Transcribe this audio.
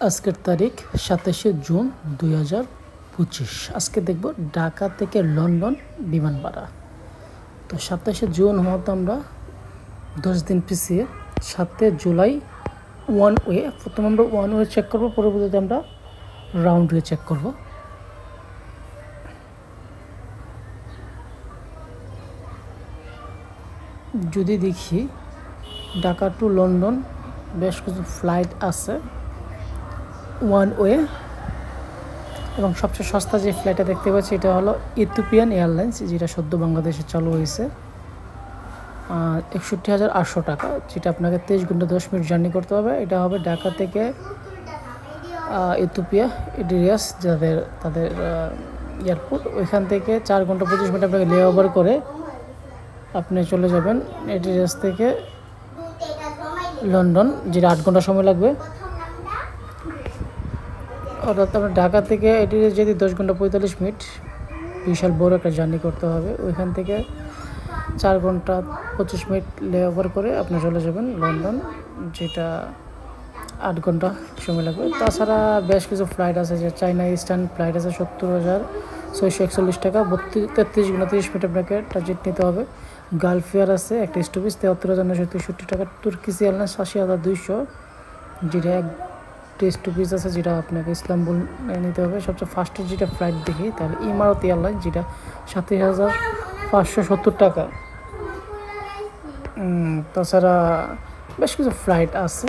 আজকের তারিখ ২৭শে জুন ২০২৫। আজকে দেখব ঢাকা থেকে লন্ডন বিমান ভাড়া। তো ২৭শে জুন হওয়াতে আমরা 10 দিন পিছিয়ে ৭ জুলাই ওয়ান ওয়ে। প্রথমে আমরা ওয়ান ওয়ে চেক করবো, পরবর্তীতে আমরা রাউন্ড ওয়ে চেক করব। যদি দেখি ঢাকা টু লন্ডন বেশ কিছু ফ্লাইট আছে ওয়ান ওয়ে, এবং সবচেয়ে সস্তা যে ফ্লাইটটা দেখতে পাচ্ছি এটা হলো ইথিওপিয়ান এয়ারলাইন্স, যেটা সদ্য বাংলাদেশে চালু হয়েছে। ৬১,৮০০ টাকা, যেটা আপনাকে 23 ঘন্টা 10 মিনিট জার্নি করতে হবে। এটা হবে ঢাকা থেকে ইথিওপিয়া এডিরিয়াস, তাদের এয়ারপোর্ট। ওইখান থেকে 4 ঘন্টা 25 মিনিট আপনাকে লে ওভার করে আপনি চলে যাবেন এডিরিয়াস থেকে লন্ডন, যেটা 8 ঘন্টা সময় লাগবে। অর্থাৎ আপনার ঢাকা থেকে এডিরিয়াস যদি 10 ঘন্টা 45 মিনিট, বিশাল বড় একটা জার্নি করতে হবে। ওইখান থেকে 4 ঘন্টা 25 মিনিট লে ওভার করে আপনি চলে যাবেন লন্ডন, যেটা 8 ঘন্টা সময় লাগবে। তাছাড়া বেশ কিছু ফ্লাইট আছে, যে চায়না ইস্টার্ন ফ্লাইট আছে ৭০,৬৪১ টাকা, 33 ঘন্টা 30 মিনিট আপনাকে ট্রানজিট নিতে হবে। গালফ এয়ার আছে একটা স্টপেজ ৭৩,৯৬৩ টাকা। তুর্কিশ এয়ারলাইন্স ৮০,২০০, যেটা একটা স্টপেজ আছে, যেটা আপনাকে ইস্তাম্বুল নিতে হবে। সবচেয়ে ফাস্টেস্ট যেটা ফ্লাইট দেখি তাহলে ইমারত এয়ারলাইন্স, যেটা ৩৭,৫৭০ টাকা। তাছাড়া বেশ কিছু ফ্লাইট আছে।